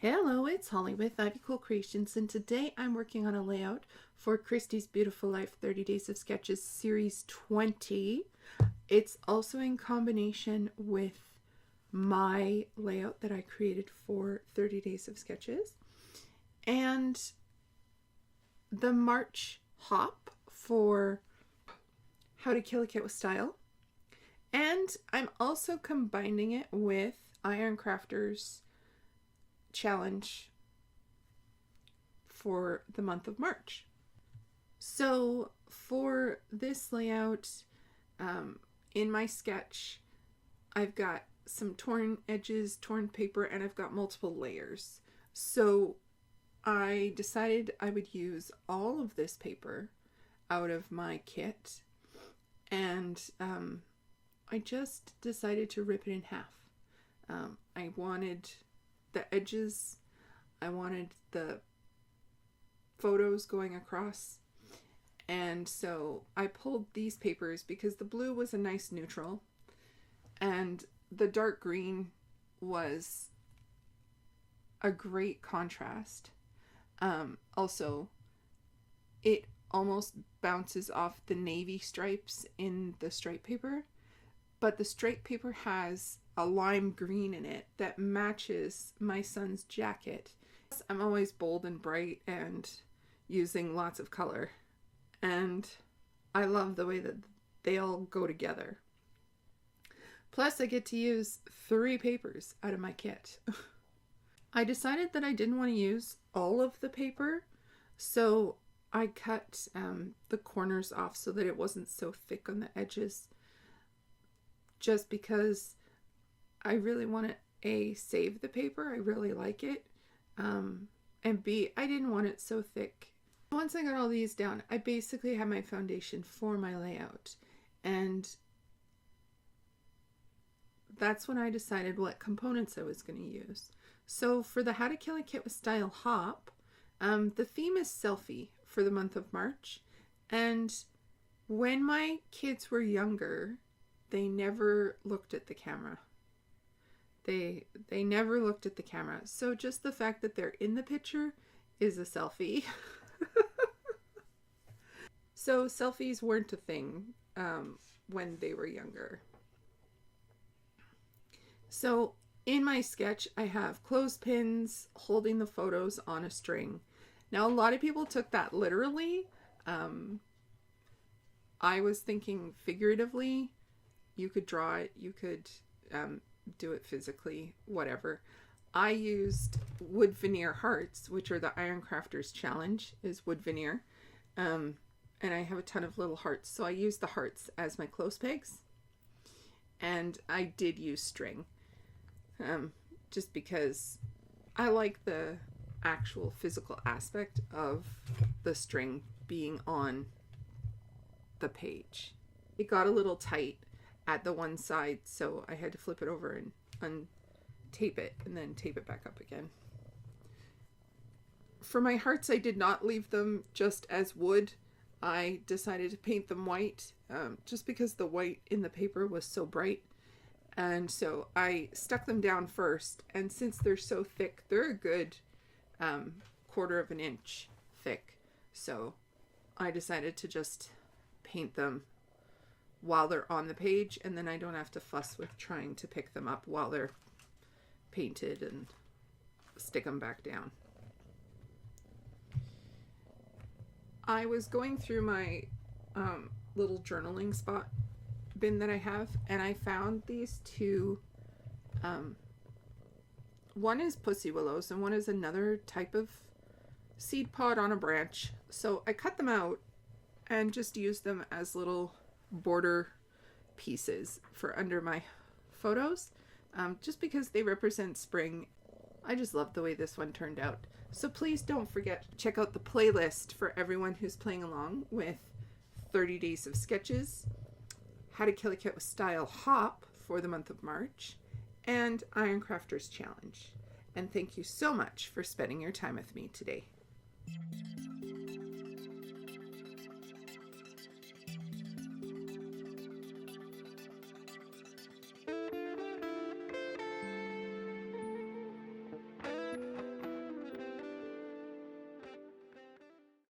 Hello, it's Holly with H2KAKWS, and today I'm working on a layout for Christy's Beautiful Life 30 Days of Sketches Series 20. It's also in combination with my layout that I created for 30 Days of Sketches and the March hop for How to Kill a Kit with Style. And I'm also combining it with H2KAKWS challenge for the month of March. So for this layout, in my sketch, I've got some torn edges, torn paper, and I've got multiple layers. So I decided I would use all of this paper out of my kit, and I just decided to rip it in half. I wanted the edges, I wanted the photos going across, and so I pulled these papers because the blue was a nice neutral and the dark green was a great contrast. Also, it almost bounces off the navy stripes in the stripe paper, but the stripe paper has a lime green in it that matches my son's jacket. I'm always bold and bright and using lots of color, and I love the way that they all go together. Plus I get to use 3 papers out of my kit. I decided that I didn't want to use all of the paper, so I cut the corners off so that it wasn't so thick on the edges, just because I really want to A, save the paper, I really like it, and B, I didn't want it so thick. Once I got all these down, I basically had my foundation for my layout, and that's when I decided what components I was going to use. So for the How to Kill a Kit with Style hop, the theme is selfie for the month of March, and when my kids were younger, they never looked at the camera. They never looked at the camera. So just the fact that they're in the picture is a selfie. So selfies weren't a thing when they were younger. So in my sketch, I have clothespins holding the photos on a string. Now, a lot of people took that literally. I was thinking figuratively. You could draw it, you could do it physically, whatever. I used wood veneer hearts, which are the H2KAKWS challenge, is wood veneer. And I have a ton of little hearts, so I used the hearts as my clothes pegs. And I did use string, just because I like the actual physical aspect of the string being on the page. It got a little tight at the one side, so I had to flip it over and untape it and then tape it back up again. For my hearts, I did not leave them just as wood. I decided to paint them white, just because the white in the paper was so bright, and so I stuck them down first, and since they're so thick, they're a good 1/4 of an inch thick, so I decided to just paint them while they're on the page, and then I don't have to fuss with trying to pick them up while they're painted and stick them back down. I was going through my little journaling spot bin that I have, and I found these 2. One is pussy willows and one is another type of seed pod on a branch. So I cut them out and just used them as little border pieces for under my photos, just because they represent spring. I just love the way this one turned out. So please don't forget to check out the playlist for everyone who's playing along with 30 Days of Sketches, How to Kill a Kit with Style hop for the month of March, and H2KAKWS challenge. And thank you so much for spending your time with me today.